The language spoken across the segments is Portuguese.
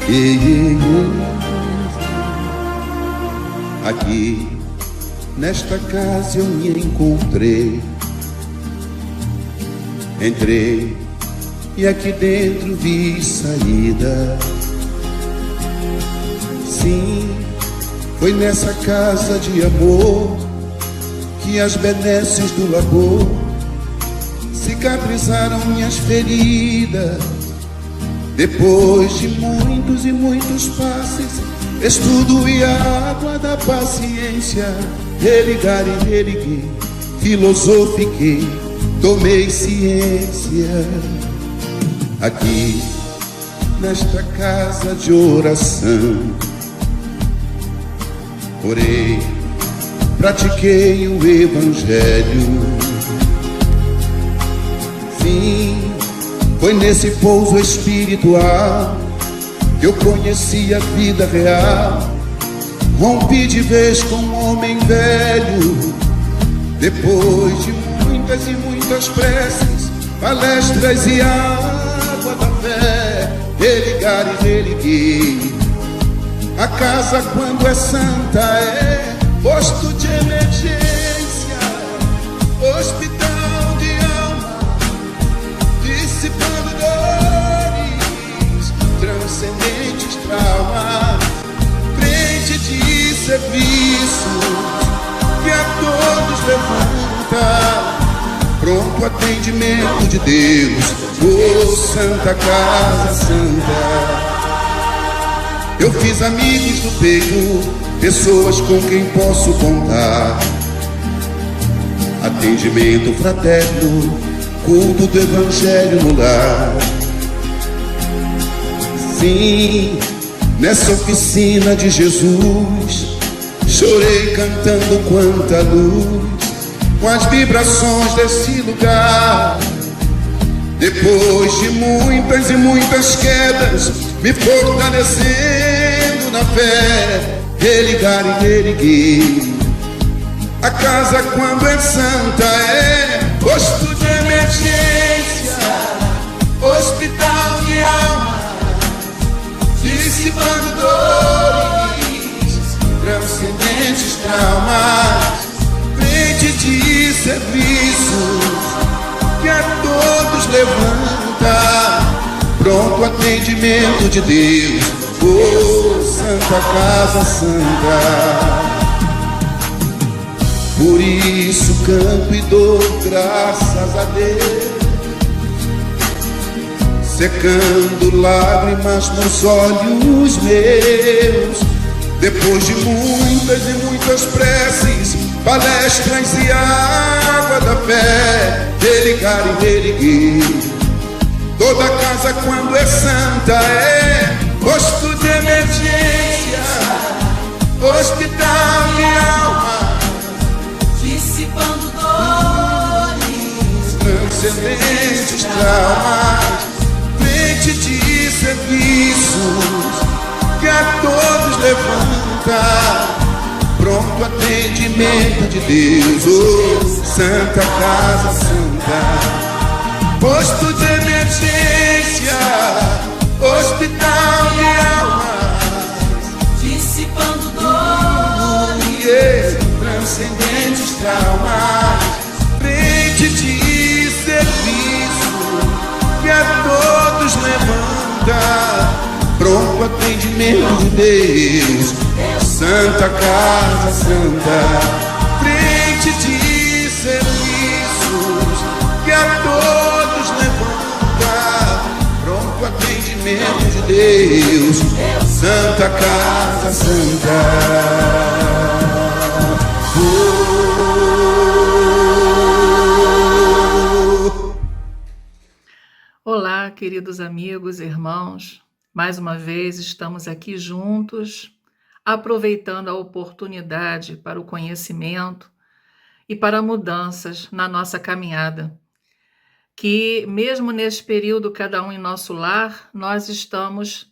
Ei, ei, ei. Aqui, nesta casa eu me encontrei. Entrei e aqui dentro vi saída. Sim, foi nessa casa de amor que as benesses do labor cicatrizaram minhas feridas. Depois de muitos e muitos passes, estudo e a água da paciência, religar e religuei, filosofiquei, tomei ciência. Aqui, nesta casa de oração, orei, pratiquei o evangelho. Sim, foi nesse pouso espiritual que eu conheci a vida real. Rompi de vez com um homem velho. Depois de muitas e muitas preces, palestras e água da fé, religar e religuei. A casa, quando é santa, é posto de emergência, hospital de alma, dissipando dores, transcendentes traumas, frente de serviço que a todos levanta, pronto atendimento de Deus, oh Santa Casa Santa. Eu fiz amigos do peito, pessoas com quem posso contar. Atendimento fraterno, culto do evangelho no lar. Sim, nessa oficina de Jesus, chorei cantando quanta luz, com as vibrações desse lugar. Depois de muitas e muitas quedas, me fortalecendo na fé, religar e religuei. A casa, quando é santa, é posto de emergência, hospital de alma, dissipando dores, transcendentes traumas, frente de serviços que a todos levanta, pronto atendimento de Deus, oh Santa Casa Santa. Por isso canto e dou graças a Deus, secando lágrimas nos olhos meus. Depois de muitas e muitas preces, palestras e água da fé, religar e religuei. Toda casa, quando é santa, é posto de emergência, hospital de alma, dissipando dores, transcendentes traumas, frente de serviços que a todos levanta, pronto atendimento de Deus, oh Santa Casa Santa. Posto de emergência, hospital de almas, dissipando dores, transcendentes traumas, frente de serviço que a todos levanta, pronto atendimento de Deus, Santa Casa Santa. Frente de serviços que a todos levanta, pronto atendimento de Deus, Santa Casa Santa. Olá, queridos amigos, irmãos. Mais uma vez estamos aqui juntos, aproveitando a oportunidade para o conhecimento e para mudanças na nossa caminhada. Que mesmo neste período, cada um em nosso lar, nós estamos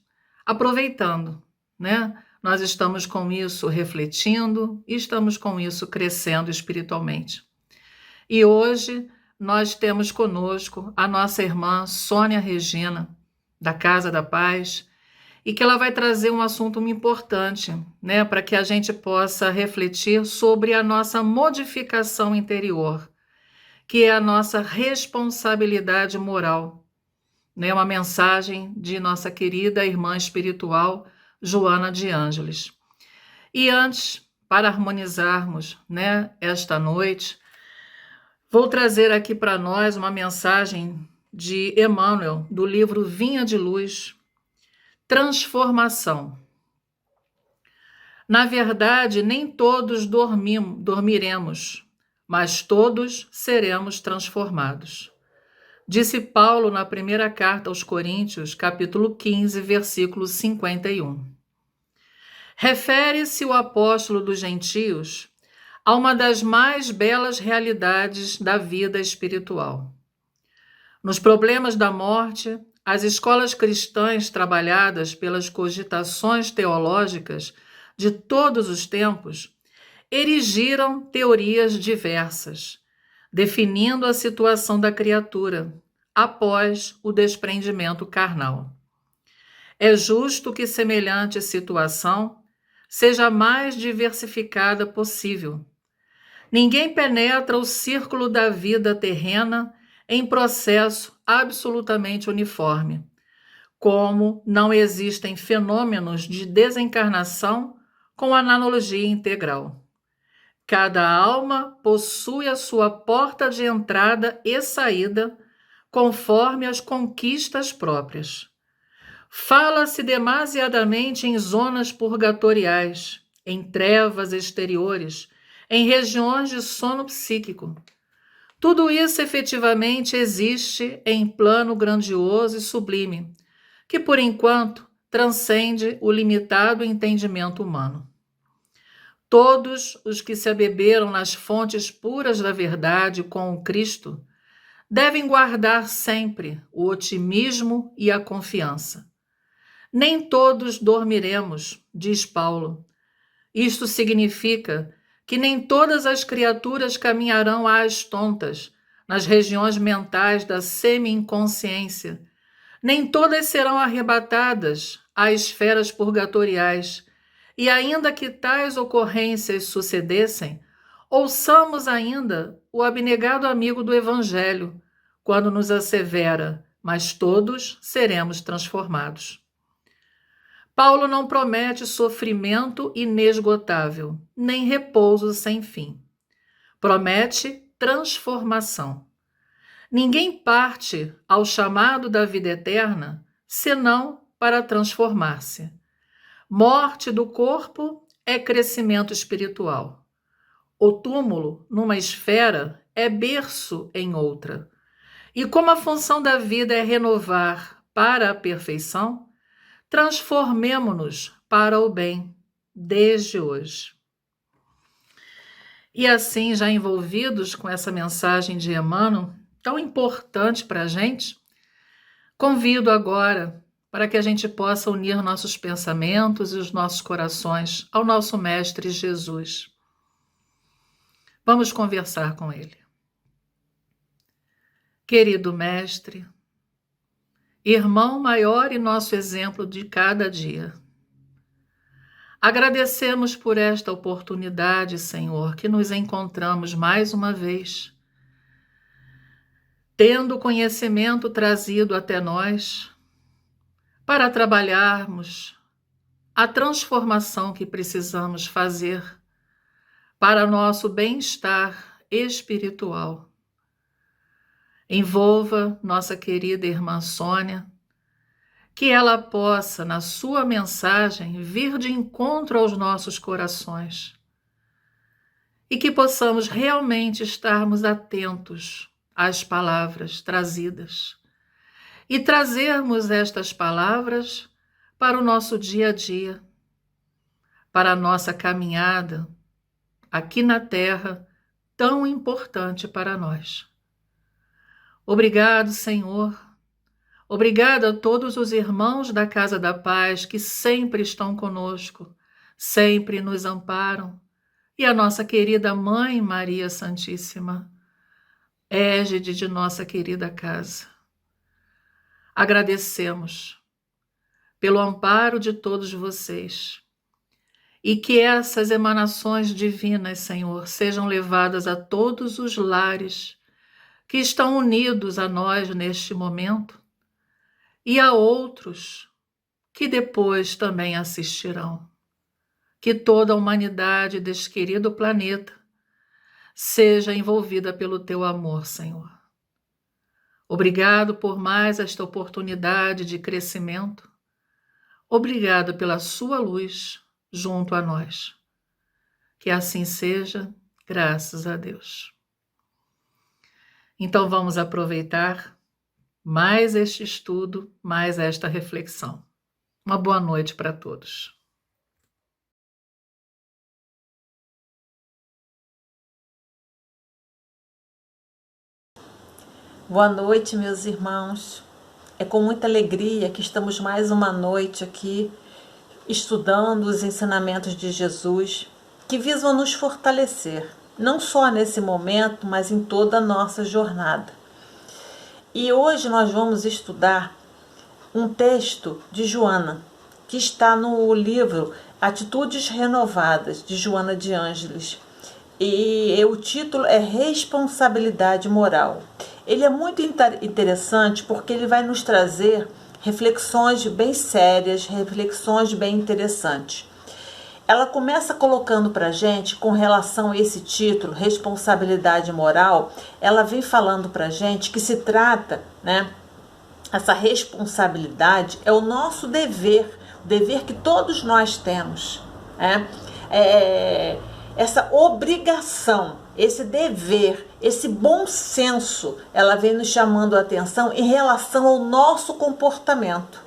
aproveitando, né? Nós estamos com isso refletindo e estamos com isso crescendo espiritualmente. E hoje nós temos conosco a nossa irmã Sônia Regina, da Casa da Paz, e que ela vai trazer um assunto muito importante, né, para que a gente possa refletir sobre a nossa modificação interior, que é a nossa responsabilidade moral, né, uma mensagem de nossa querida irmã espiritual, Joana de Ângeles. E antes, para harmonizarmos, né, esta noite, vou trazer aqui para nós uma mensagem de Emmanuel, do livro Vinha de Luz, Transformação. Na verdade, nem todos dormiremos, mas todos seremos transformados. Disse Paulo na primeira carta aos Coríntios, capítulo 15, versículo 51. Refere-se o apóstolo dos gentios a uma das mais belas realidades da vida espiritual. Nos problemas da morte, as escolas cristãs trabalhadas pelas cogitações teológicas de todos os tempos erigiram teorias diversas, definindo a situação da criatura após o desprendimento carnal. É justo que semelhante situação seja a mais diversificada possível. Ninguém penetra o círculo da vida terrena em processo absolutamente uniforme, como não existem fenômenos de desencarnação com analogia integral. Cada alma possui a sua porta de entrada e saída, conforme as conquistas próprias. Fala-se demasiadamente em zonas purgatoriais, em trevas exteriores, em regiões de sono psíquico. Tudo isso efetivamente existe em plano grandioso e sublime, que por enquanto transcende o limitado entendimento humano. Todos os que se abeberam nas fontes puras da verdade com o Cristo devem guardar sempre o otimismo e a confiança. Nem todos dormiremos, diz Paulo. Isto significa que nem todas as criaturas caminharão às tontas, nas regiões mentais da semi-inconsciência. Nem todas serão arrebatadas às esferas purgatoriais. E ainda que tais ocorrências sucedessem, ouçamos ainda o abnegado amigo do Evangelho, quando nos assevera, mas todos seremos transformados. Paulo não promete sofrimento inesgotável, nem repouso sem fim. Promete transformação. Ninguém parte ao chamado da vida eterna, senão para transformar-se. Morte do corpo é crescimento espiritual. O túmulo, numa esfera, é berço em outra. E como a função da vida é renovar para a perfeição, transformemo-nos para o bem, desde hoje. E assim, já envolvidos com essa mensagem de Emmanuel, tão importante para a gente, convido agora para que a gente possa unir nossos pensamentos e os nossos corações ao nosso Mestre Jesus. Vamos conversar com ele. Querido Mestre, irmão maior e nosso exemplo de cada dia, agradecemos por esta oportunidade, Senhor, que nos encontramos mais uma vez, tendo o conhecimento trazido até nós, para trabalharmos a transformação que precisamos fazer para nosso bem-estar espiritual. Envolva nossa querida irmã Sônia, que ela possa, na sua mensagem, vir de encontro aos nossos corações e que possamos realmente estarmos atentos às palavras trazidas e trazermos estas palavras para o nosso dia a dia, para a nossa caminhada aqui na Terra, tão importante para nós. Obrigado, Senhor. Obrigado a todos os irmãos da Casa da Paz que sempre estão conosco, sempre nos amparam, e a nossa querida Mãe Maria Santíssima, égide de nossa querida casa. Agradecemos pelo amparo de todos vocês. E que essas emanações divinas, Senhor, sejam levadas a todos os lares que estão unidos a nós neste momento e a outros que depois também assistirão. Que toda a humanidade deste querido planeta seja envolvida pelo teu amor, Senhor. Obrigado por mais esta oportunidade de crescimento. Obrigado pela sua luz junto a nós. Que assim seja, graças a Deus. Então vamos aproveitar mais este estudo, mais esta reflexão. Uma boa noite para todos. Boa noite, meus irmãos. É com muita alegria que estamos mais uma noite aqui estudando os ensinamentos de Jesus que visam nos fortalecer, não só nesse momento, mas em toda a nossa jornada. E hoje nós vamos estudar um texto de Joana, que está no livro Atitudes Renovadas, de Joana de Ângeles. E o título é Responsabilidade Moral. Ele é muito interessante porque ele vai nos trazer reflexões bem sérias, reflexões bem interessantes. Ela começa colocando para a gente, com relação a esse título, Responsabilidade Moral, ela vem falando para a gente que se trata, essa responsabilidade é o nosso dever, o dever que todos nós temos, essa obrigação, esse dever, esse bom senso, ela vem nos chamando a atenção em relação ao nosso comportamento,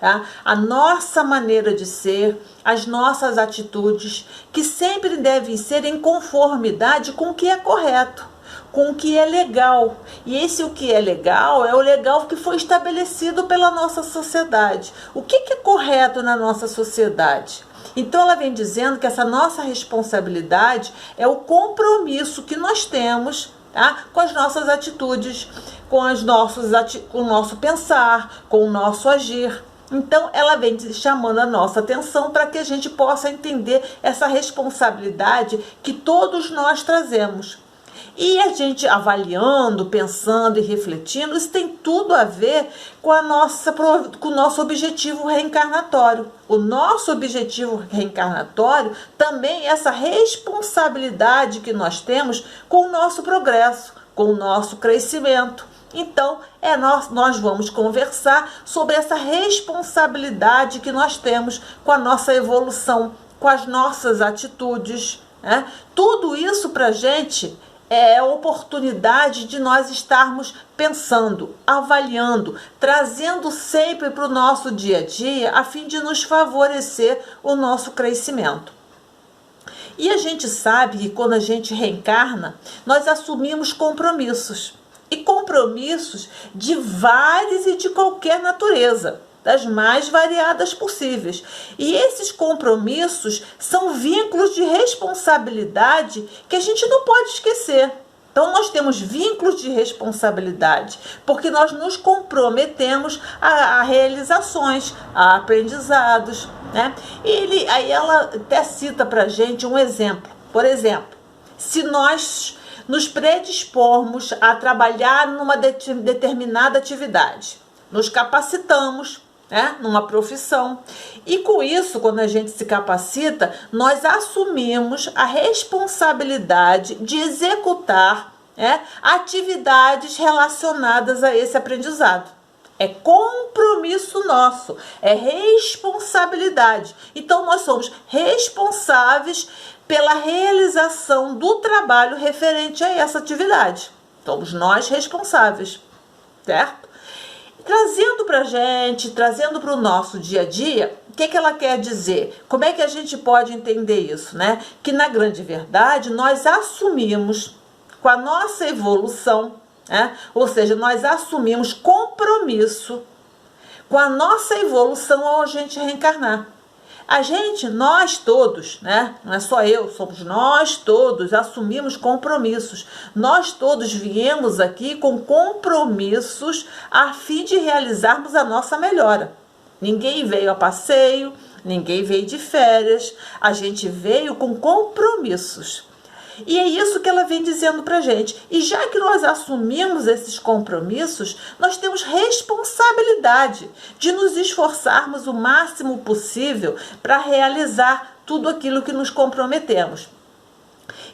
tá? A nossa maneira de ser, as nossas atitudes, que sempre devem ser em conformidade com o que é correto, com o que é legal. E esse o que é legal é o legal que foi estabelecido pela nossa sociedade. O que é correto na nossa sociedade? Então ela vem dizendo que essa nossa responsabilidade é o compromisso que nós temos, tá, com as nossas atitudes, com o nosso pensar, com o nosso agir. Então ela vem chamando a nossa atenção para que a gente possa entender essa responsabilidade que todos nós trazemos. E a gente avaliando, pensando e refletindo, isso tem tudo a ver com o nosso objetivo reencarnatório. O nosso objetivo reencarnatório também é essa responsabilidade que nós temos com o nosso progresso, com o nosso crescimento. Então, nós vamos conversar sobre essa responsabilidade que nós temos com a nossa evolução, com as nossas atitudes. Tudo isso para a gente é a oportunidade de nós estarmos pensando, avaliando, trazendo sempre para o nosso dia a dia, a fim de nos favorecer o nosso crescimento. E a gente sabe que quando a gente reencarna, nós assumimos compromissos. E compromissos de várias e de qualquer natureza, das mais variadas possíveis. E esses compromissos são vínculos de responsabilidade que a gente não pode esquecer. Então nós temos vínculos de responsabilidade, porque nós nos comprometemos a realizações, a aprendizados, E aí ela até cita para a gente um exemplo. Por exemplo, se nós nos predispormos a trabalhar numa determinada atividade, nos capacitamos, numa profissão. E com isso, quando a gente se capacita, nós assumimos a responsabilidade de executar atividades relacionadas a esse aprendizado. É compromisso nosso, é responsabilidade. Então, nós somos responsáveis pela realização do trabalho referente a essa atividade. Somos nós responsáveis, certo? Trazendo para a gente, trazendo para o nosso dia a dia, o que ela quer dizer? Como é que a gente pode entender isso, Que na grande verdade nós assumimos com a nossa evolução, ou seja, nós assumimos compromisso com a nossa evolução ao a gente reencarnar. Nós todos, não é só eu, somos nós todos, assumimos compromissos. Nós todos viemos aqui com compromissos a fim de realizarmos a nossa melhora. Ninguém veio a passeio, ninguém veio de férias, a gente veio com compromissos. E é isso que ela vem dizendo pra gente. E já que nós assumimos esses compromissos, nós temos responsabilidade de nos esforçarmos o máximo possível para realizar tudo aquilo que nos comprometemos.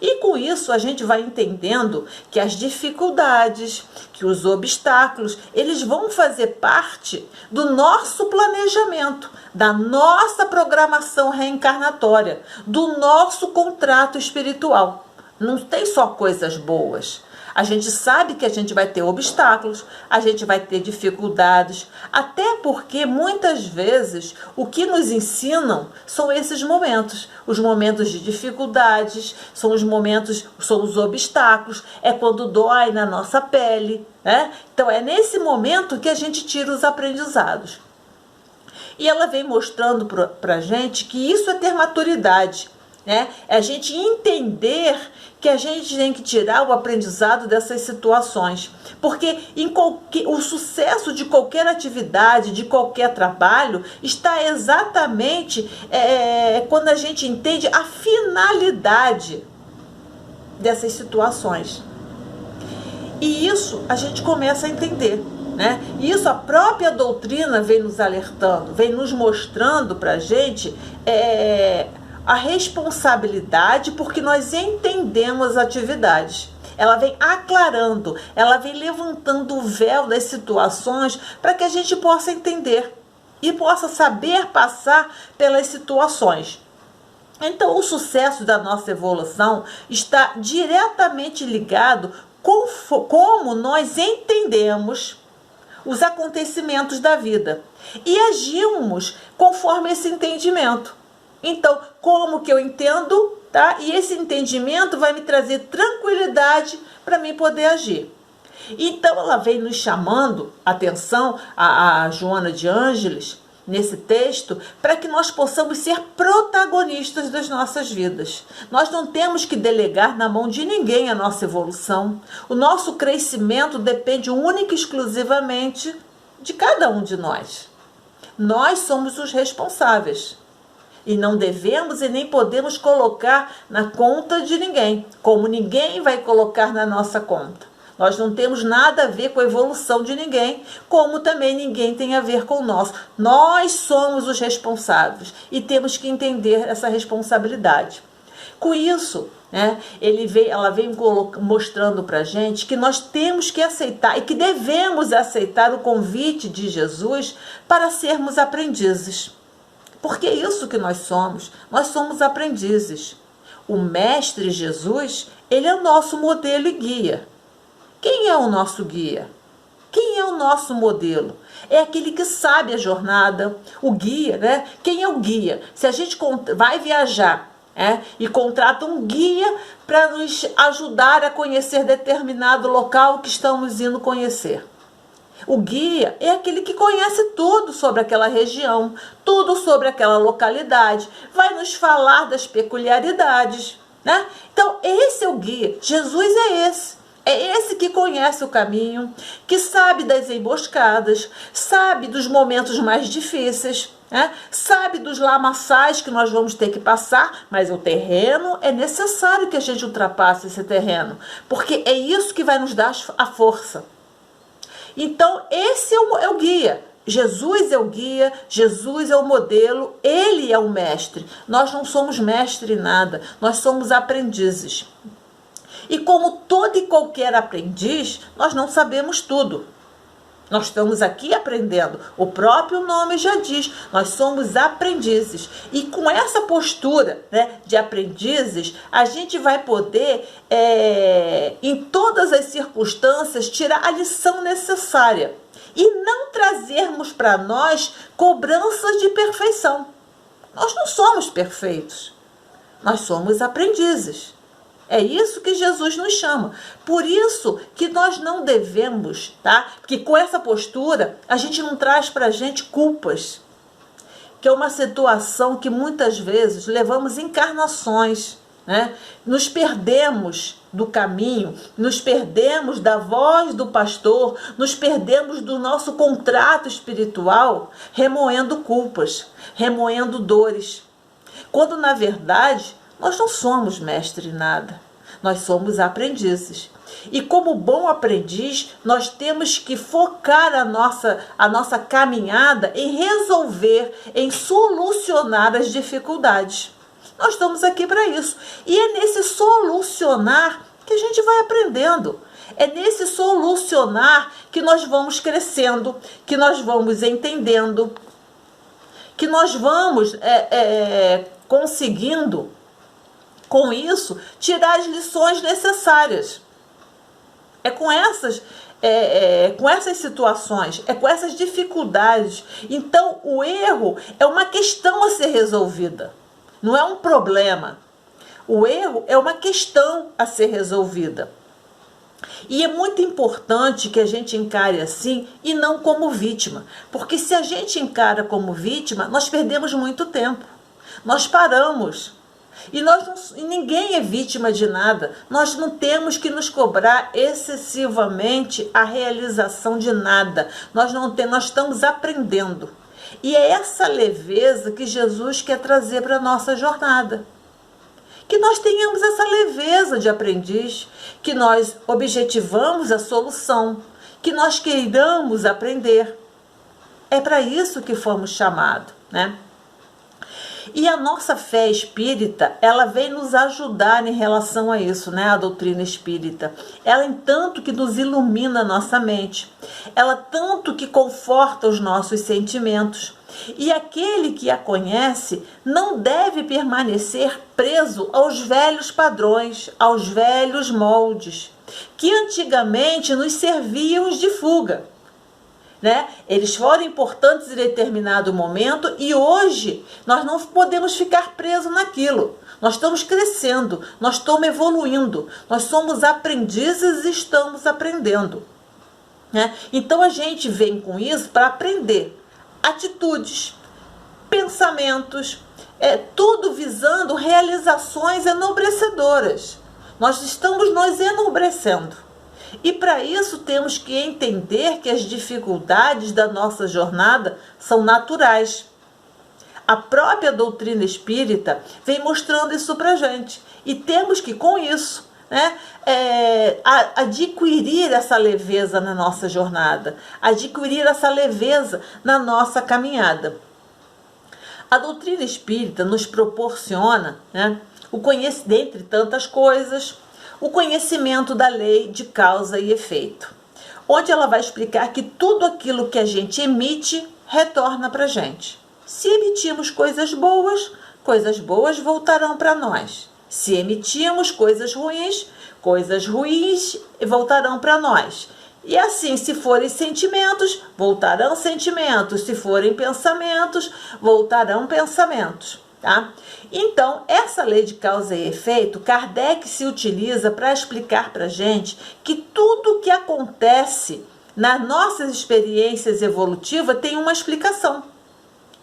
E com isso a gente vai entendendo que as dificuldades, que os obstáculos, eles vão fazer parte do nosso planejamento, da nossa programação reencarnatória, do nosso contrato espiritual. Não tem só coisas boas. A gente sabe que a gente vai ter obstáculos, a gente vai ter dificuldades, até porque muitas vezes o que nos ensinam são esses momentos, os momentos de dificuldades, são os momentos, são os obstáculos, é quando dói na nossa pele, né? Então é nesse momento que a gente tira os aprendizados. E ela vem mostrando para a gente que isso é ter maturidade, né? É a gente entender que a gente tem que tirar o aprendizado dessas situações, porque o sucesso de qualquer atividade, de qualquer trabalho, está exatamente quando a gente entende a finalidade dessas situações. E isso a gente começa a entender, né? E isso a própria doutrina vem nos alertando, vem nos mostrando para a gente a responsabilidade, porque nós entendemos as atividades. Ela vem aclarando, ela vem levantando o véu das situações para que a gente possa entender e possa saber passar pelas situações. Então, o sucesso da nossa evolução está diretamente ligado com como nós entendemos os acontecimentos da vida e agimos conforme esse entendimento. Então, como que eu entendo, tá? E esse entendimento vai me trazer tranquilidade para mim poder agir. Então, ela vem nos chamando atenção, a Joana de Ângeles, nesse texto, para que nós possamos ser protagonistas das nossas vidas. Nós não temos que delegar na mão de ninguém a nossa evolução. O nosso crescimento depende única e exclusivamente de cada um de nós. Nós somos os responsáveis. E não devemos e nem podemos colocar na conta de ninguém, como ninguém vai colocar na nossa conta. Nós não temos nada a ver com a evolução de ninguém, como também ninguém tem a ver com o nosso. Nós somos os responsáveis e temos que entender essa responsabilidade. Com isso, né, ela vem mostrando para a gente que nós temos que aceitar e que devemos aceitar o convite de Jesus para sermos aprendizes. Porque é isso que nós somos aprendizes. O Mestre Jesus, ele é o nosso modelo e guia. Quem é o nosso guia? Quem é o nosso modelo? É aquele que sabe a jornada, o guia, né? Quem é o guia? Se a gente vai viajar e contrata um guia para nos ajudar a conhecer determinado local que estamos indo conhecer. O guia é aquele que conhece tudo sobre aquela região, tudo sobre aquela localidade, vai nos falar das peculiaridades, né? Então, esse é o guia. Jesus é esse. É esse que conhece o caminho, que sabe das emboscadas, sabe dos momentos mais difíceis, né? Sabe dos lamaçais que nós vamos ter que passar, mas o terreno é necessário que a gente ultrapasse esse terreno, porque é isso que vai nos dar a força. Então, esse é o guia. Jesus é o guia, Jesus é o modelo, ele é o mestre. Nós não somos mestre em nada, nós somos aprendizes. E como todo e qualquer aprendiz, nós não sabemos tudo. Nós estamos aqui aprendendo. O próprio nome já diz, nós somos aprendizes. E com essa postura, né, de aprendizes, a gente vai poder, em todas as circunstâncias, tirar a lição necessária. E não trazermos para nós cobranças de perfeição. Nós não somos perfeitos. Nós somos aprendizes. É isso que Jesus nos chama. Por isso que nós não devemos, tá? Porque com essa postura, a gente não traz para a gente culpas. Que é uma situação que muitas vezes levamos encarnações né? Nos perdemos do caminho, nos perdemos da voz do pastor, nos perdemos do nosso contrato espiritual, remoendo culpas, remoendo dores. Quando, na verdade, nós não somos mestre em nada, nós somos aprendizes. E como bom aprendiz, nós temos que focar a nossa caminhada em resolver, em solucionar as dificuldades. Nós estamos aqui para isso. E é nesse solucionar que a gente vai aprendendo. É nesse solucionar que nós vamos crescendo, que nós vamos entendendo, que nós vamos conseguindo, com isso, tirar as lições necessárias. É com essas situações, é com essas dificuldades. Então, o erro é uma questão a ser resolvida. Não é um problema. O erro é uma questão a ser resolvida. E é muito importante que a gente encare assim e não como vítima. Porque se a gente encara como vítima, nós perdemos muito tempo. Nós paramos. E ninguém é vítima de nada. Nós não temos que nos cobrar excessivamente a realização de nada. Nós estamos aprendendo. E é essa leveza que Jesus quer trazer para a nossa jornada. Que nós tenhamos essa leveza de aprendiz, que nós objetivamos a solução, que nós queiramos aprender. É para isso que fomos chamados, né? E a nossa fé espírita, ela vem nos ajudar em relação a isso, né? A doutrina espírita. Ela tanto que nos ilumina a nossa mente. Ela tanto que conforta os nossos sentimentos. E aquele que a conhece não deve permanecer preso aos velhos padrões, aos velhos moldes, que antigamente nos serviam de fuga. Né? Eles foram importantes em determinado momento e hoje nós não podemos ficar presos naquilo. Nós estamos crescendo, nós estamos evoluindo, nós somos aprendizes e estamos aprendendo. Né? Então a gente vem com isso para aprender atitudes, pensamentos, tudo visando realizações enobrecedoras. Nós estamos nos enobrecendo. E para isso temos que entender que as dificuldades da nossa jornada são naturais. A própria doutrina espírita vem mostrando isso para a gente. E temos que, com isso, né, adquirir essa leveza na nossa jornada, adquirir essa leveza na nossa caminhada. A doutrina espírita nos proporciona, né, dentre tantas coisas, o conhecimento da lei de causa e efeito, onde ela vai explicar que tudo aquilo que a gente emite retorna para a gente. Se emitimos coisas boas voltarão para nós. Se emitimos coisas ruins voltarão para nós. E assim, se forem sentimentos, voltarão sentimentos. Se forem pensamentos, voltarão pensamentos. Tá? Então, essa lei de causa e efeito, Kardec se utiliza para explicar para a gente que tudo que acontece nas nossas experiências evolutivas tem uma explicação.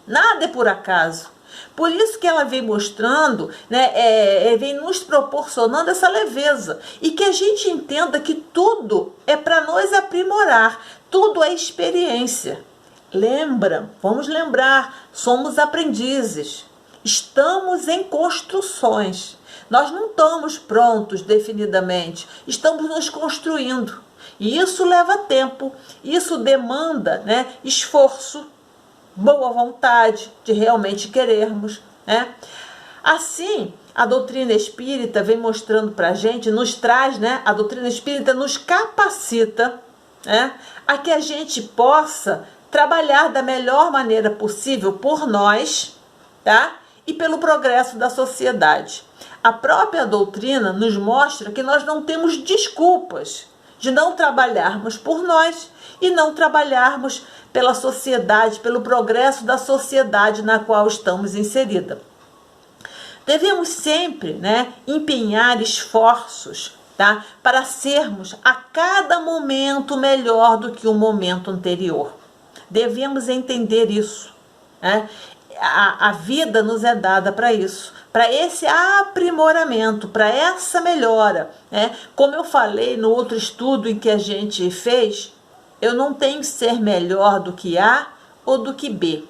Nada é por acaso. Por isso que ela vem mostrando, né, vem nos proporcionando essa leveza. E que a gente entenda que tudo é para nos aprimorar. Tudo é experiência. Vamos lembrar, somos aprendizes. Estamos em construções. Nós não estamos prontos definidamente. Estamos nos construindo. E isso leva tempo. Isso demanda, né, esforço, boa vontade de realmente querermos. Né? Assim, a doutrina espírita vem mostrando para a gente, nos traz, né, a doutrina espírita nos capacita, né, a que a gente possa trabalhar da melhor maneira possível por nós, tá? E pelo progresso da sociedade. A própria doutrina nos mostra que nós não temos desculpas de não trabalharmos por nós e não trabalharmos pela sociedade, pelo progresso da sociedade na qual estamos inseridas. Devemos sempre, né, empenhar esforços, tá, para sermos a cada momento melhor do que o momento anterior. Devemos entender isso. Né? a vida nos é dada para isso, para esse aprimoramento, para essa melhora, né? Como eu falei no outro estudo em que a gente fez, eu não tenho que ser melhor do que A ou do que B.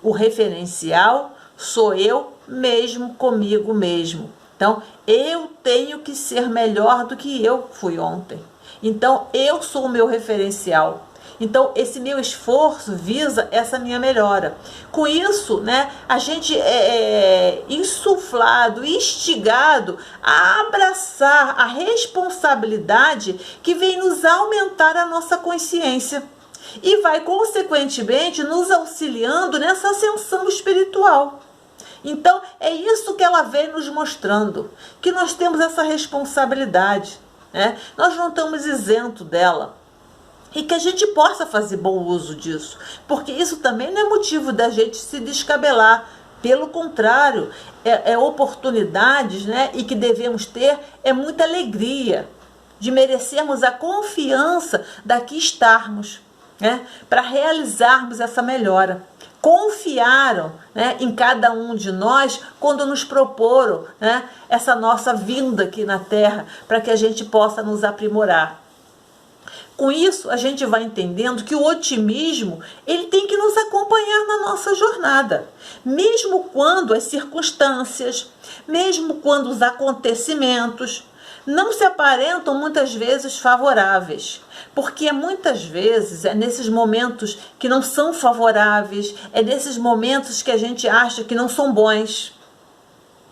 O referencial sou eu mesmo comigo mesmo. Então, eu tenho que ser melhor do que eu fui ontem. Então, eu sou o meu referencial. Então, esse meu esforço visa essa minha melhora. Com isso, né, a gente é insuflado, instigado a abraçar a responsabilidade que vem nos aumentar a nossa consciência e vai, consequentemente, nos auxiliando nessa ascensão espiritual. Então, é isso que ela vem nos mostrando, que nós temos essa responsabilidade, né? Nós não estamos isentos dela. E que a gente possa fazer bom uso disso, porque isso também não é motivo da gente se descabelar. Pelo contrário, é oportunidades, né? E que devemos ter muita alegria de merecermos a confiança daqui estarmos, né? Para realizarmos essa melhora. Confiaram, né, em cada um de nós quando nos proporam, né, essa nossa vinda aqui na Terra, para que a gente possa nos aprimorar. Com isso, a gente vai entendendo que o otimismo, ele tem que nos acompanhar na nossa jornada. Mesmo quando as circunstâncias, mesmo quando os acontecimentos não se aparentam muitas vezes favoráveis. Porque muitas vezes é nesses momentos que não são favoráveis, é nesses momentos que a gente acha que não são bons.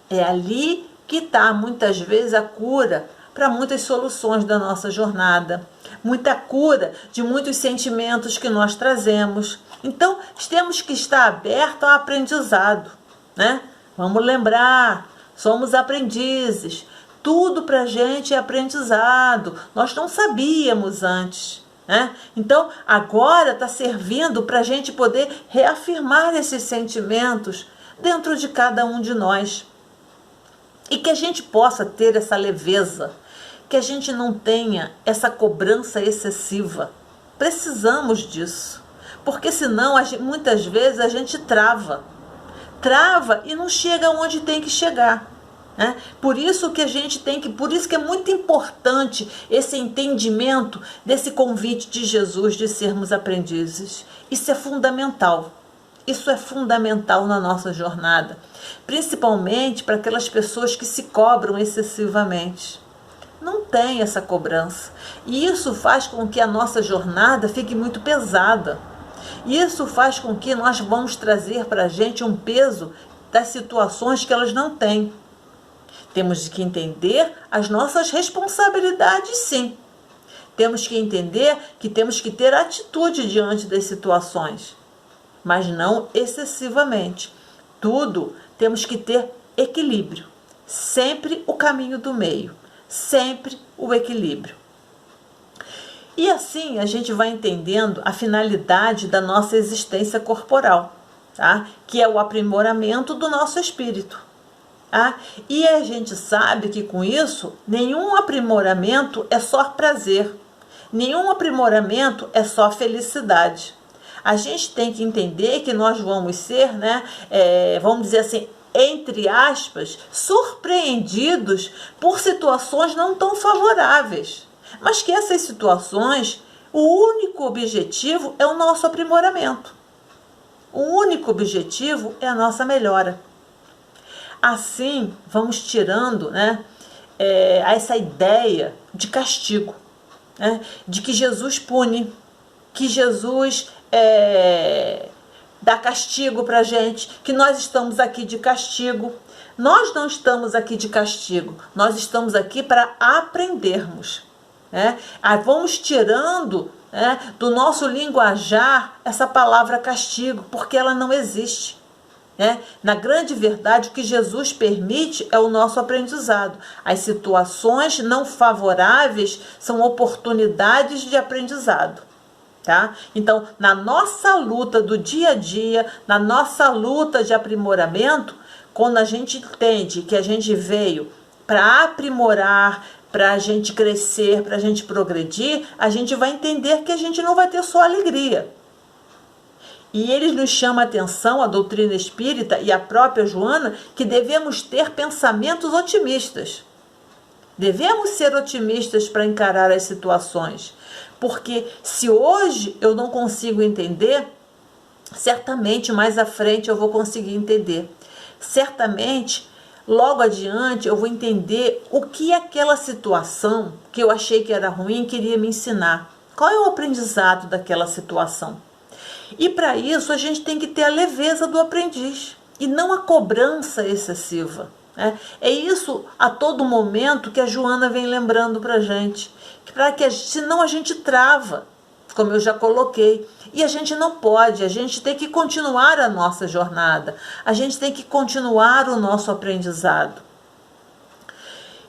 É ali que está muitas vezes a cura para muitas soluções da nossa jornada. Muita cura de muitos sentimentos que nós trazemos. Então, temos que estar abertos ao aprendizado, né? Vamos lembrar, somos aprendizes. Tudo para a gente é aprendizado. Nós não sabíamos antes, né? Então, agora está servindo para a gente poder reafirmar esses sentimentos dentro de cada um de nós. E que a gente possa ter essa leveza, que a gente não tenha essa cobrança excessiva. Precisamos disso, porque senão muitas vezes a gente trava e não chega onde tem que chegar, né? Por isso que é muito importante esse entendimento desse convite de Jesus de sermos aprendizes. Isso é fundamental. Isso é fundamental na nossa jornada, principalmente para aquelas pessoas que se cobram excessivamente. Não tem essa cobrança. E isso faz com que a nossa jornada fique muito pesada. Isso faz com que nós vamos trazer para a gente um peso das situações que elas não têm. Temos que entender as nossas responsabilidades, sim. Temos que entender que temos que ter atitude diante das situações, mas não excessivamente. Tudo temos que ter equilíbrio. Sempre o caminho do meio. Sempre o equilíbrio. E assim a gente vai entendendo a finalidade da nossa existência corporal, tá? Que é o aprimoramento do nosso espírito. Tá? E a gente sabe que com isso, nenhum aprimoramento é só prazer. Nenhum aprimoramento é só felicidade. A gente tem que entender que nós vamos ser, né, vamos dizer assim, entre aspas, surpreendidos por situações não tão favoráveis. Mas que essas situações, o único objetivo é o nosso aprimoramento. O único objetivo é a nossa melhora. Assim, vamos tirando, né, essa ideia de castigo, né, de que Jesus pune, que Jesus dá castigo para a gente, que nós estamos aqui de castigo. Nós não estamos aqui de castigo, nós estamos aqui para aprendermos. Né? Aí vamos tirando, né, do nosso linguajar essa palavra castigo, porque ela não existe. Né? Na grande verdade, o que Jesus permite é o nosso aprendizado. As situações não favoráveis são oportunidades de aprendizado. Tá? Então, na nossa luta do dia a dia, na nossa luta de aprimoramento, quando a gente entende que a gente veio para aprimorar, para a gente crescer, para a gente progredir, a gente vai entender que a gente não vai ter só alegria. E eles nos chamam a atenção, a doutrina espírita e a própria Joana, que devemos ter pensamentos otimistas. Devemos ser otimistas para encarar as situações. Porque se hoje eu não consigo entender, certamente mais à frente eu vou conseguir entender. Certamente, logo adiante, eu vou entender o que aquela situação que eu achei que era ruim queria me ensinar. Qual é o aprendizado daquela situação? E para isso a gente tem que ter a leveza do aprendiz e não a cobrança excessiva. Né? É isso a todo momento que a Joana vem lembrando para a gente. Senão a gente trava, como eu já coloquei. E a gente não pode, a gente tem que continuar a nossa jornada. A gente tem que continuar o nosso aprendizado.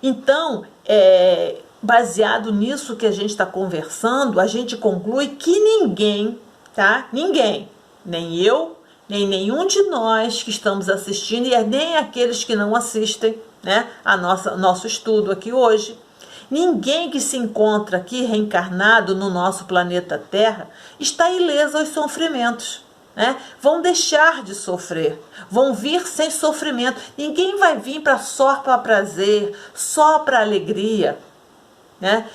Então, baseado nisso que a gente está conversando, a gente conclui que ninguém, tá? Ninguém, nem eu, nem nenhum de nós que estamos assistindo, e nem aqueles que não assistem, né, nosso estudo aqui hoje, ninguém que se encontra aqui reencarnado no nosso planeta Terra está ileso aos sofrimentos. Né? Vão deixar de sofrer, vão vir sem sofrimento. Ninguém vai vir só para prazer, só para alegria. Né?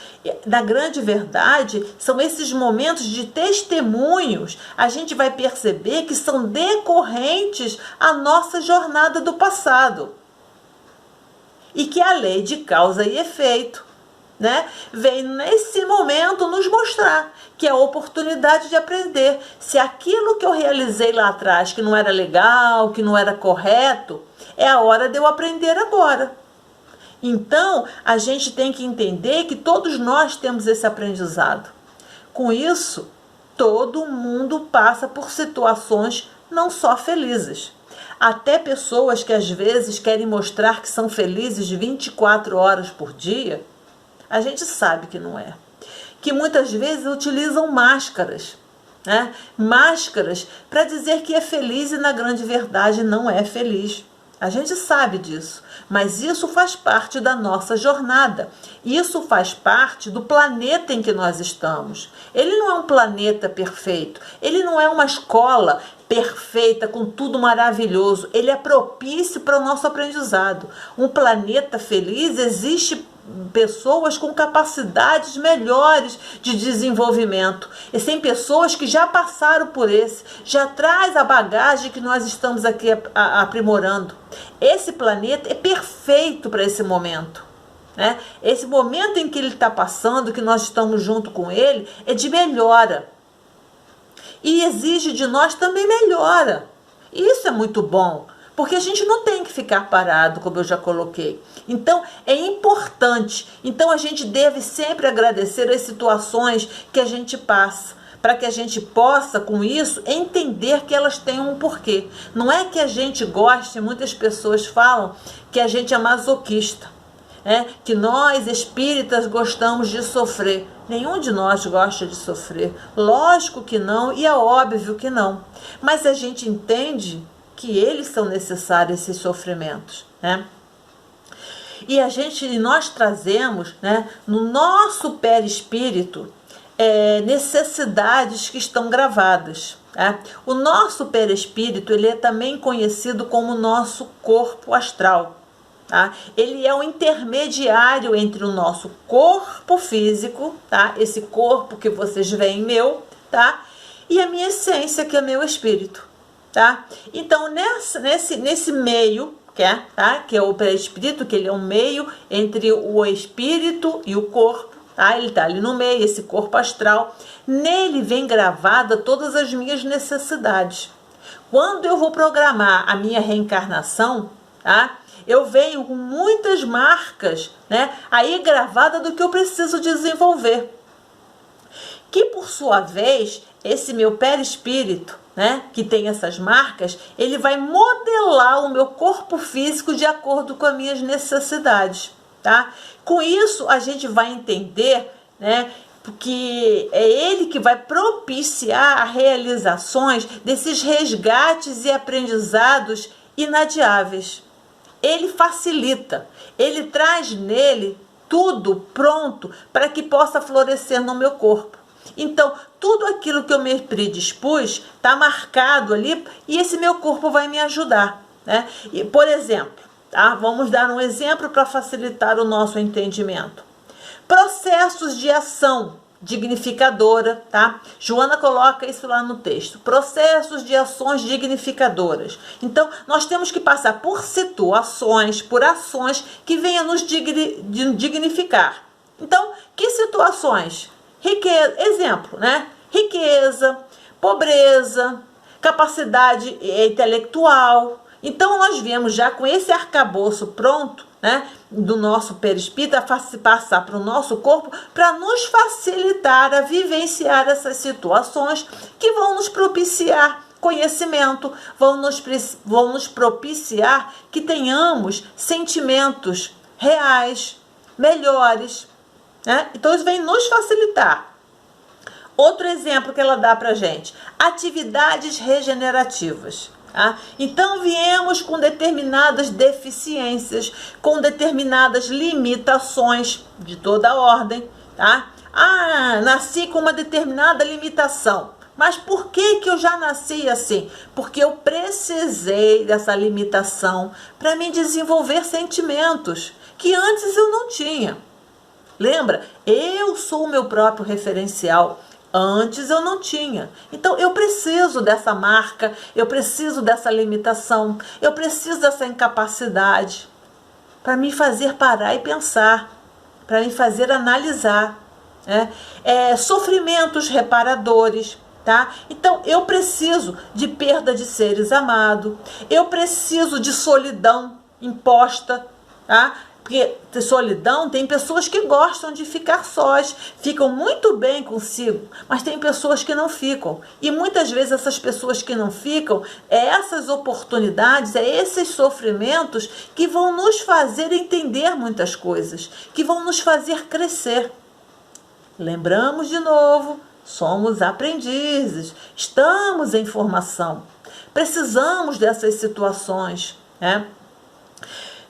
Na grande verdade, são esses momentos de testemunhos, a gente vai perceber que são decorrentes à nossa jornada do passado. E que a lei de causa e efeito, né, vem nesse momento nos mostrar que é a oportunidade de aprender. Se aquilo que eu realizei lá atrás, que não era legal, que não era correto, é a hora de eu aprender agora. Então, a gente tem que entender que todos nós temos esse aprendizado. Com isso, todo mundo passa por situações não só felizes. Até pessoas que às vezes querem mostrar que são felizes 24 horas por dia, a gente sabe que não é. Que muitas vezes utilizam máscaras, né? Máscaras para dizer que é feliz e na grande verdade não é feliz. A gente sabe disso, mas isso faz parte da nossa jornada. Isso faz parte do planeta em que nós estamos. Ele não é um planeta perfeito, ele não é uma escola perfeita, com tudo maravilhoso. Ele é propício para o nosso aprendizado. Um planeta feliz, existe pessoas com capacidades melhores de desenvolvimento. E tem pessoas que já passaram por esse, já traz a bagagem que nós estamos aqui aprimorando. Esse planeta é perfeito para esse momento. Né? Esse momento em que ele está passando, que nós estamos junto com ele, é de melhora. E exige de nós também melhora. E isso é muito bom. Porque a gente não tem que ficar parado, como eu já coloquei. Então, é importante. Então, a gente deve sempre agradecer as situações que a gente passa, para que a gente possa, com isso, entender que elas têm um porquê. Não é que a gente goste, muitas pessoas falam que a gente é masoquista, né? Que nós, espíritas, gostamos de sofrer. Nenhum de nós gosta de sofrer. Lógico que não, e é óbvio que não. Mas a gente entende que eles são necessários, esses sofrimentos, né? E nós trazemos, né, no nosso perispírito necessidades que estão gravadas. Tá? O nosso perispírito, ele é também conhecido como nosso corpo astral. Tá? Ele é o intermediário entre o nosso corpo físico, tá? Esse corpo que vocês veem meu, tá? E a minha essência, que é meu espírito. Tá? Então, nesse meio, que é o perispírito, que ele é um meio entre o espírito e o corpo, tá? Ele está ali no meio, esse corpo astral. Nele vem gravada todas as minhas necessidades. Quando eu vou programar a minha reencarnação, tá? Eu venho com muitas marcas, né, aí gravada do que eu preciso desenvolver. Que, por sua vez, esse meu perispírito, né, que tem essas marcas, ele vai modelar o meu corpo físico de acordo com as minhas necessidades, tá? Com isso, a gente vai entender, né, que é ele que vai propiciar as realizações desses resgates e aprendizados inadiáveis. Ele facilita, ele traz nele tudo pronto para que possa florescer no meu corpo. Então, tudo aquilo que eu me predispus está marcado ali e esse meu corpo vai me ajudar, né? E, por exemplo, tá? Vamos dar um exemplo para facilitar o nosso entendimento. Processos de ação dignificadora, tá? Joana coloca isso lá no texto. Processos de ações dignificadoras. Então, nós temos que passar por situações, por ações que venham nos dignificar. Então, que situações? Riqueza, exemplo, né? Riqueza, pobreza, capacidade intelectual. Então, nós viemos já com esse arcabouço pronto, né, do nosso perispírito, a passar para o nosso corpo, para nos facilitar a vivenciar essas situações que vão nos propiciar conhecimento, vão nos propiciar que tenhamos sentimentos reais, melhores, né? Então, isso vem nos facilitar. Outro exemplo que ela dá para a gente, atividades regenerativas. Tá? Então, viemos com determinadas deficiências, com determinadas limitações de toda ordem. Tá? Nasci com uma determinada limitação. Mas por que eu já nasci assim? Porque eu precisei dessa limitação para me desenvolver sentimentos que antes eu não tinha. Lembra? Eu sou o meu próprio referencial. Antes eu não tinha. Então eu preciso dessa marca, eu preciso dessa limitação, eu preciso dessa incapacidade para me fazer parar e pensar, para me fazer analisar. Né? Sofrimentos reparadores. Tá? Então eu preciso de perda de seres amados, eu preciso de solidão imposta, tá? Porque solidão, tem pessoas que gostam de ficar sós, ficam muito bem consigo, mas tem pessoas que não ficam. E muitas vezes essas pessoas que não ficam, essas oportunidades, esses sofrimentos que vão nos fazer entender muitas coisas, que vão nos fazer crescer. Lembramos de novo, somos aprendizes, estamos em formação, precisamos dessas situações, né?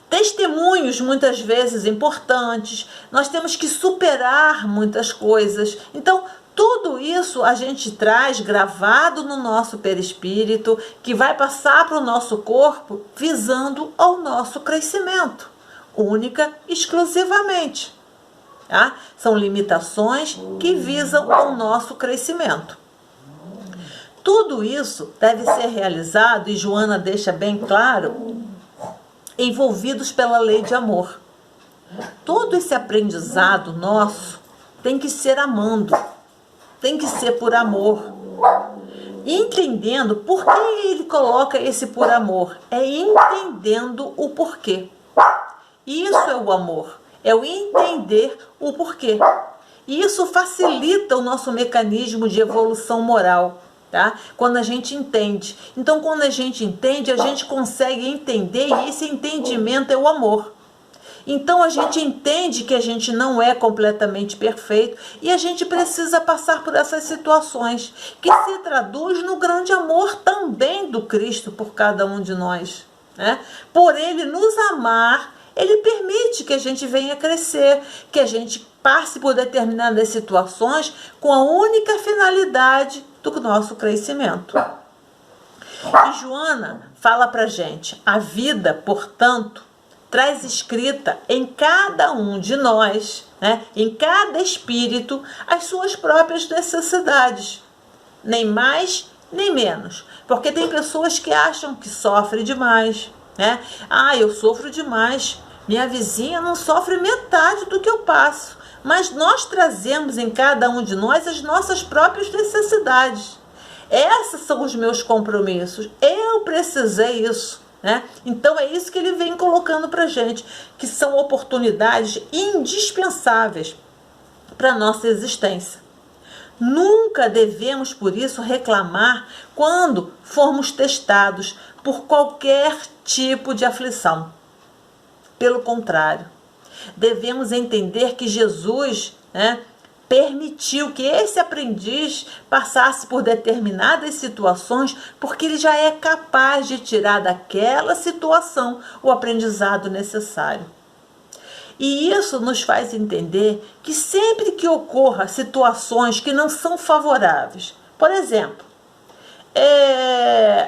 Testemunhos muitas vezes importantes, nós temos que superar muitas coisas. Então, tudo isso a gente traz gravado no nosso perispírito, que vai passar para o nosso corpo, visando ao nosso crescimento, única e exclusivamente. Tá? São limitações que visam ao nosso crescimento. Tudo isso deve ser realizado, e Joana deixa bem claro, envolvidos pela lei de amor. Todo esse aprendizado nosso tem que ser amando, tem que ser por amor. E entendendo por que ele coloca esse por amor, entendendo o porquê. Isso é o amor, é o entender o porquê. E isso facilita o nosso mecanismo de evolução moral. Tá? Quando a gente entende. Então, quando a gente entende, a gente consegue entender, e esse entendimento é o amor. Então, a gente entende que a gente não é completamente perfeito e a gente precisa passar por essas situações, que se traduz no grande amor também do Cristo por cada um de nós. Né? Por Ele nos amar, Ele permite que a gente venha crescer, que a gente passe por determinadas situações com a única finalidade do nosso crescimento. E Joana fala pra gente, a vida, portanto, traz escrita em cada um de nós, né, em cada espírito, as suas próprias necessidades, nem mais nem menos, porque tem pessoas que acham que sofrem demais, né? Eu sofro demais, minha vizinha não sofre metade do que eu passo. Mas nós trazemos em cada um de nós as nossas próprias necessidades. Esses são os meus compromissos. Eu precisei isso, né? Então é isso que ele vem colocando para a gente, que são oportunidades indispensáveis para a nossa existência. Nunca devemos, por isso, reclamar quando formos testados por qualquer tipo de aflição. Pelo contrário, devemos entender que Jesus, né, permitiu que esse aprendiz passasse por determinadas situações, porque ele já é capaz de tirar daquela situação o aprendizado necessário. E isso nos faz entender que sempre que ocorra situações que não são favoráveis, por exemplo,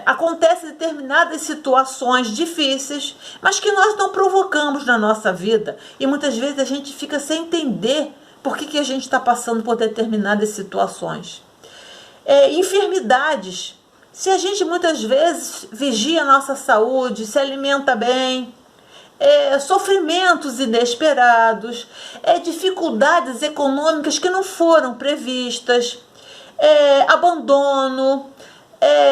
acontecem determinadas situações difíceis, mas que nós não provocamos na nossa vida, e muitas vezes a gente fica sem entender por que a gente está passando por determinadas situações. Enfermidades. Se a gente muitas vezes vigia a nossa saúde, se alimenta bem, sofrimentos inesperados, dificuldades econômicas que não foram previstas, abandono,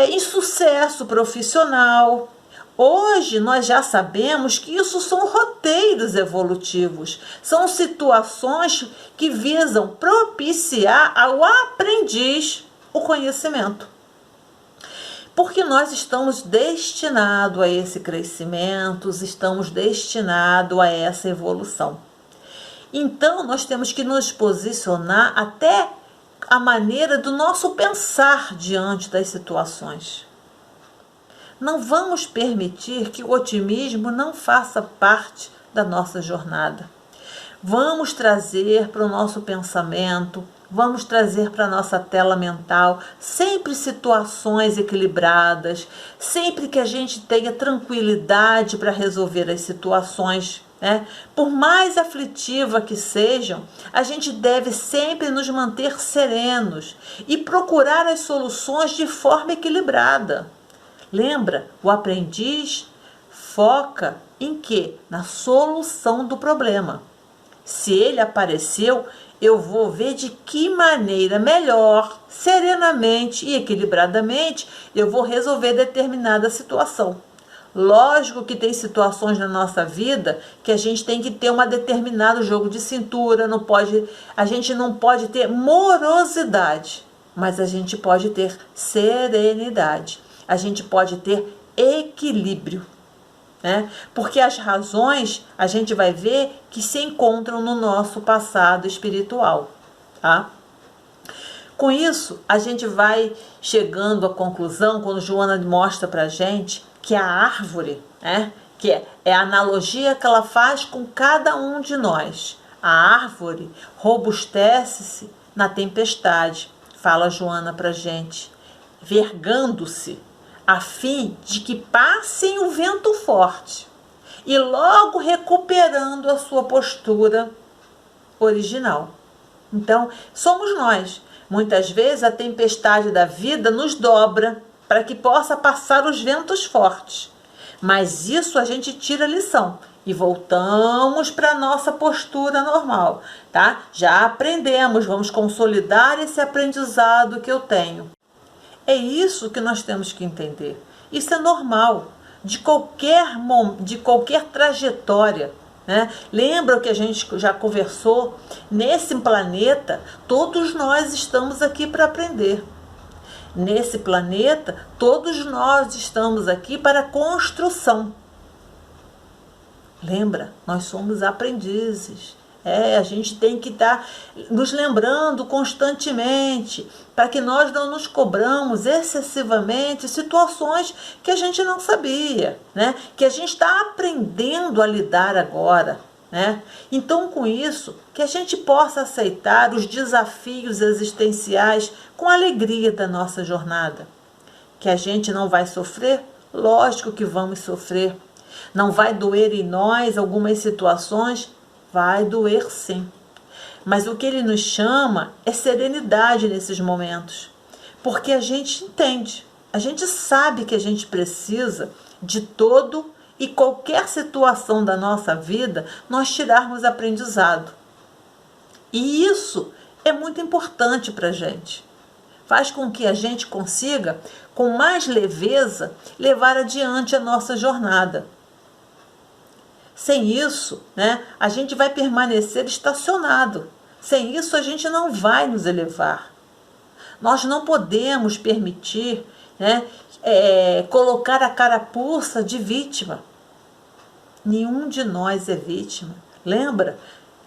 insucesso profissional. Hoje nós já sabemos que isso são roteiros evolutivos, são situações que visam propiciar ao aprendiz o conhecimento. Porque nós estamos destinados a esse crescimento, estamos destinados a essa evolução. Então, nós temos que nos posicionar até a maneira do nosso pensar diante das situações. Não vamos permitir que o otimismo não faça parte da nossa jornada. Vamos trazer para o nosso pensamento, vamos trazer para a nossa tela mental sempre situações equilibradas, sempre que a gente tenha tranquilidade para resolver as situações, né? Por mais aflitiva que sejam, a gente deve sempre nos manter serenos e procurar as soluções de forma equilibrada. Lembra, o aprendiz foca em quê? Na solução do problema. Se ele apareceu, eu vou ver de que maneira melhor, serenamente e equilibradamente, eu vou resolver determinada situação. Lógico que tem situações na nossa vida que a gente tem que ter um determinado jogo de cintura, a gente não pode ter morosidade, mas a gente pode ter serenidade, a gente pode ter equilíbrio. Porque as razões a gente vai ver que se encontram no nosso passado espiritual, tá? Com isso, a gente vai chegando à conclusão, quando Joana mostra pra gente que a árvore, que é a analogia que ela faz com cada um de nós. A árvore robustece-se na tempestade, fala Joana pra gente, vergando-se, a fim de que passem o vento forte e logo recuperando a sua postura original. Então, somos nós. Muitas vezes a tempestade da vida nos dobra para que possa passar os ventos fortes. Mas isso a gente tira a lição e voltamos para a nossa postura normal, tá? Já aprendemos, vamos consolidar esse aprendizado que eu tenho. É isso que nós temos que entender. Isso é normal, de qualquer trajetória. Lembra o que a gente já conversou? Nesse planeta, todos nós estamos aqui para aprender. Nesse planeta, todos nós estamos aqui para construção. Lembra? Nós somos aprendizes. A gente tem que estar nos lembrando constantemente para que nós não nos cobramos excessivamente situações que a gente não sabia, que a gente está aprendendo a lidar agora. Então, com isso, que a gente possa aceitar os desafios existenciais com a alegria da nossa jornada. Que a gente não vai sofrer? Lógico que vamos sofrer. Não vai doer em nós algumas situações? Vai doer sim. Mas o que ele nos chama é serenidade nesses momentos. Porque a gente entende, a gente sabe que a gente precisa de todo e qualquer situação da nossa vida nós tirarmos aprendizado. E isso é muito importante para a gente. Faz com que a gente consiga, com mais leveza, levar adiante a nossa jornada. Sem isso, a gente vai permanecer estacionado. Sem isso, a gente não vai nos elevar. Nós não podemos permitir colocar a carapuça de vítima. Nenhum de nós é vítima. Lembra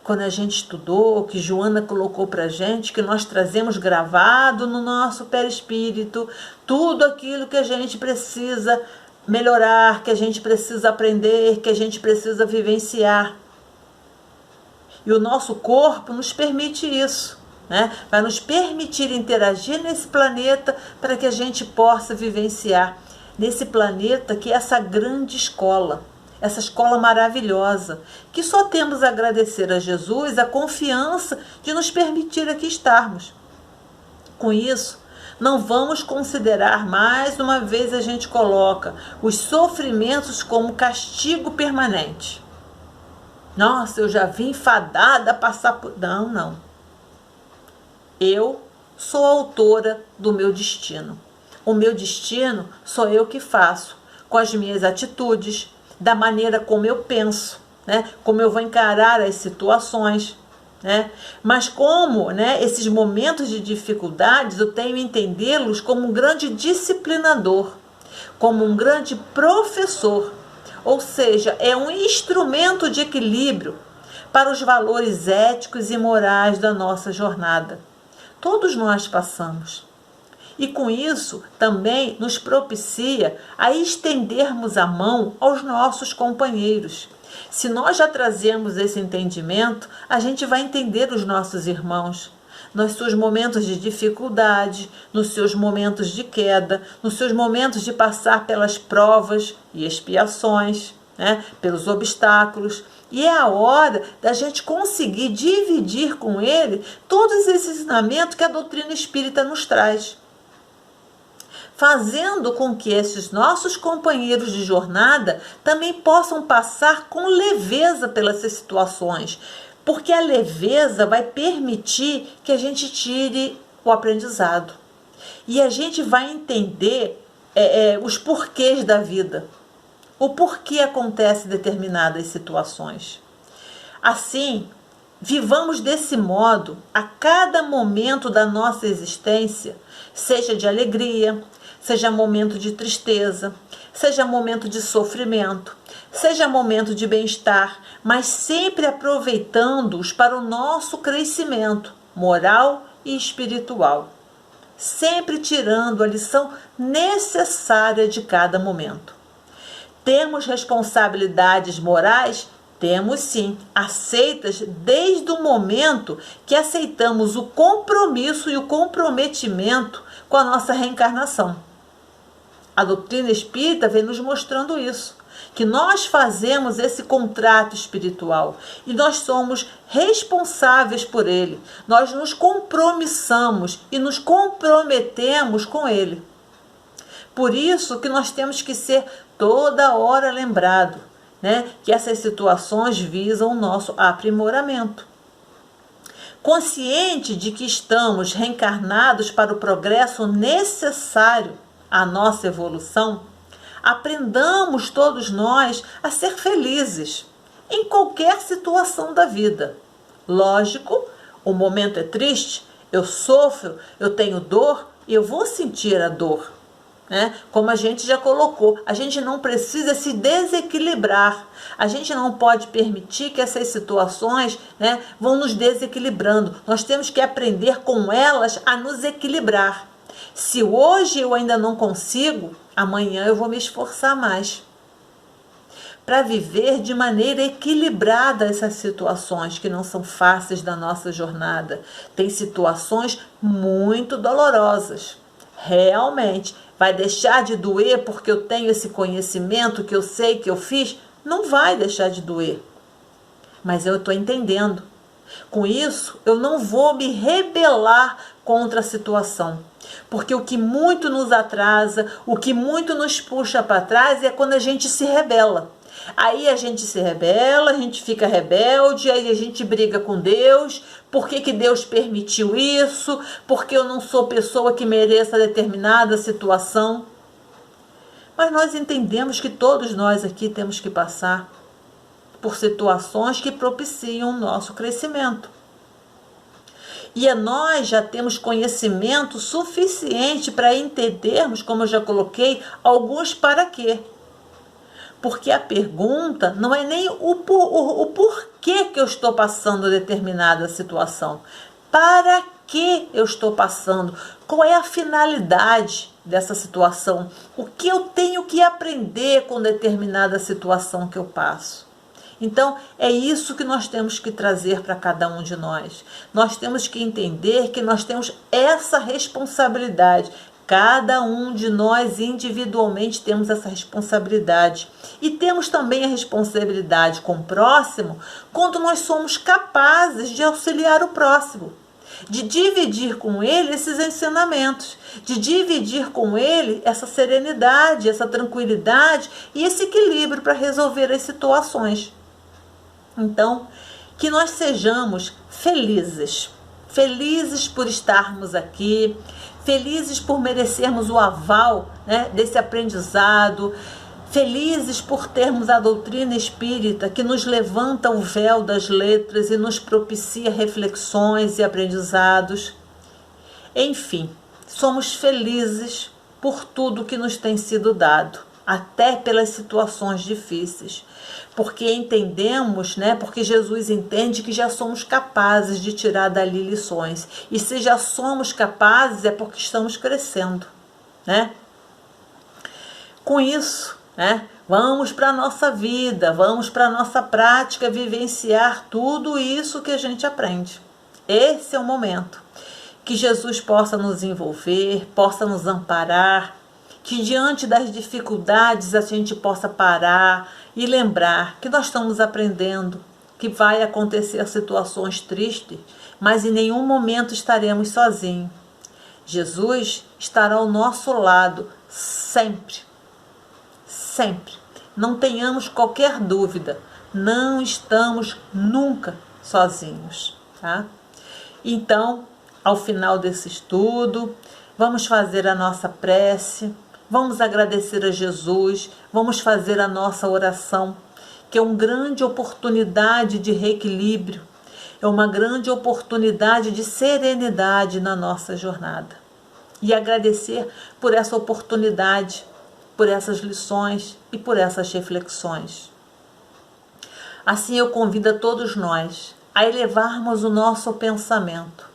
quando a gente estudou, que Joana colocou para a gente, que nós trazemos gravado no nosso perispírito tudo aquilo que a gente precisa melhorar, que a gente precisa aprender, que a gente precisa vivenciar. E o nosso corpo nos permite isso, né? Vai nos permitir interagir nesse planeta para que a gente possa vivenciar nesse planeta que é essa grande escola, essa escola maravilhosa, que só temos a agradecer a Jesus a confiança de nos permitir aqui estarmos. Com isso, não vamos considerar, mais uma vez a gente coloca, os sofrimentos como castigo permanente. Nossa, eu já vim fadada a passar por... Não, não. Eu sou autora do meu destino. O meu destino sou eu que faço, com as minhas atitudes, da maneira como eu penso, né? Como eu vou encarar as situações, né? Mas como, né, esses momentos de dificuldades eu tenho que entendê-los como um grande disciplinador, como um grande professor, ou seja, é um instrumento de equilíbrio para os valores éticos e morais da nossa jornada. Todos nós passamos. E com isso também nos propicia a estendermos a mão aos nossos companheiros. Se nós já trazemos esse entendimento, a gente vai entender os nossos irmãos, nos seus momentos de dificuldade, nos seus momentos de queda, nos seus momentos de passar pelas provas e expiações, né, pelos obstáculos. E é a hora da gente conseguir dividir com ele todos esses ensinamentos que a doutrina espírita nos traz, fazendo com que esses nossos companheiros de jornada também possam passar com leveza pelas situações, porque a leveza vai permitir que a gente tire o aprendizado e a gente vai entender os porquês da vida, o porquê acontecem determinadas situações. Assim, vivamos desse modo a cada momento da nossa existência, seja de alegria, seja momento de tristeza, seja momento de sofrimento, seja momento de bem-estar, mas sempre aproveitando-os para o nosso crescimento moral e espiritual, sempre tirando a lição necessária de cada momento. Temos responsabilidades morais? Temos sim, aceitas desde o momento que aceitamos o compromisso e o comprometimento com a nossa reencarnação. A doutrina espírita vem nos mostrando isso, que nós fazemos esse contrato espiritual e nós somos responsáveis por ele. Nós nos compromissamos e nos comprometemos com ele. Por isso que nós temos que ser toda hora lembrado, né, que essas situações visam o nosso aprimoramento. Consciente de que estamos reencarnados para o progresso necessário à nossa evolução, aprendamos todos nós a ser felizes em qualquer situação da vida. Lógico, o momento é triste, eu sofro, eu tenho dor e eu vou sentir a dor, né? Como a gente já colocou, a gente não precisa se desequilibrar, a gente não pode permitir que essas situações, né, vão nos desequilibrando. Nós temos que aprender com elas a nos equilibrar. Se hoje eu ainda não consigo, amanhã eu vou me esforçar mais para viver de maneira equilibrada essas situações que não são fáceis da nossa jornada. Tem situações muito dolorosas. Realmente, vai deixar de doer porque eu tenho esse conhecimento que eu sei que eu fiz? Não vai deixar de doer. Mas eu estou entendendo. Com isso, eu não vou me rebelar contra a situação. Porque o que muito nos atrasa, o que muito nos puxa para trás é quando a gente se rebela. Aí a gente se rebela, a gente fica rebelde, aí a gente briga com Deus. Por que Deus permitiu isso? Porque eu não sou pessoa que mereça determinada situação. Mas nós entendemos que todos nós aqui temos que passar por situações que propiciam o nosso crescimento. E nós já temos conhecimento suficiente para entendermos, como eu já coloquei, alguns para quê. Porque a pergunta não é nem o porquê que eu estou passando determinada situação. Para que eu estou passando? Qual é a finalidade dessa situação? O que eu tenho que aprender com determinada situação que eu passo? Então, é isso que nós temos que trazer para cada um de nós. Nós temos que entender que nós temos essa responsabilidade. Cada um de nós individualmente temos essa responsabilidade. E temos também a responsabilidade com o próximo quando nós somos capazes de auxiliar o próximo, de dividir com ele esses ensinamentos, de dividir com ele essa serenidade, essa tranquilidade e esse equilíbrio para resolver as situações. Então, que nós sejamos felizes, felizes por estarmos aqui, felizes por merecermos o aval, né, desse aprendizado, felizes por termos a doutrina espírita que nos levanta o véu das letras e nos propicia reflexões e aprendizados. Enfim, somos felizes por tudo que nos tem sido dado, até pelas situações difíceis, porque entendemos, né, porque Jesus entende que já somos capazes de tirar dali lições, e se já somos capazes é porque estamos crescendo, né? Com isso, né, vamos para a nossa vida, vamos para a nossa prática vivenciar tudo isso que a gente aprende. Esse é o momento que Jesus possa nos envolver, possa nos amparar, que diante das dificuldades a gente possa parar e lembrar que nós estamos aprendendo, que vai acontecer situações tristes, mas em nenhum momento estaremos sozinhos. Jesus estará ao nosso lado sempre, sempre. Não tenhamos qualquer dúvida, não estamos nunca sozinhos, tá? Então, ao final desse estudo, vamos fazer a nossa prece, vamos agradecer a Jesus, vamos fazer a nossa oração, que é uma grande oportunidade de reequilíbrio, é uma grande oportunidade de serenidade na nossa jornada. E agradecer por essa oportunidade, por essas lições e por essas reflexões. Assim eu convido a todos nós a elevarmos o nosso pensamento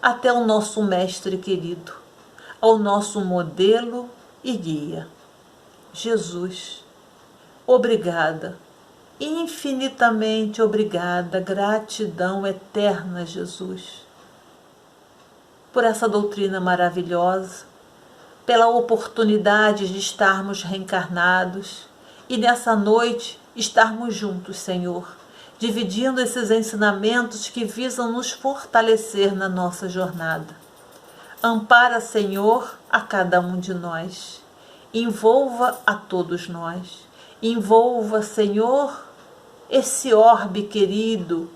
até o nosso mestre querido, ao nosso modelo e guia. Jesus, obrigada, infinitamente obrigada, gratidão eterna, Jesus, por essa doutrina maravilhosa, pela oportunidade de estarmos reencarnados e nessa noite estarmos juntos, Senhor, dividindo esses ensinamentos que visam nos fortalecer na nossa jornada. Ampara, Senhor, a cada um de nós. Envolva a todos nós. Envolva, Senhor, esse orbe querido,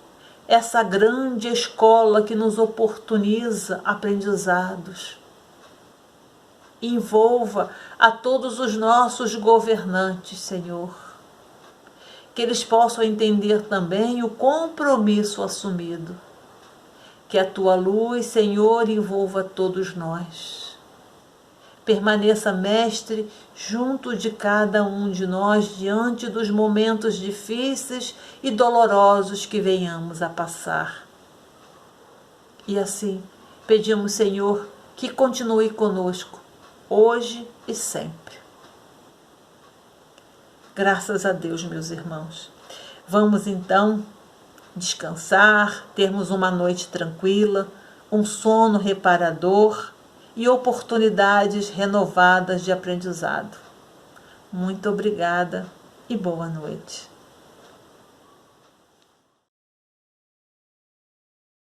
essa grande escola que nos oportuniza aprendizados. Envolva a todos os nossos governantes, Senhor, que eles possam entender também o compromisso assumido. Que a Tua luz, Senhor, envolva todos nós. Permaneça, Mestre, junto de cada um de nós diante dos momentos difíceis e dolorosos que venhamos a passar. E assim, pedimos, Senhor, que continue conosco, hoje e sempre. Graças a Deus, meus irmãos. Vamos então descansar, termos uma noite tranquila, um sono reparador e oportunidades renovadas de aprendizado. Muito obrigada e boa noite.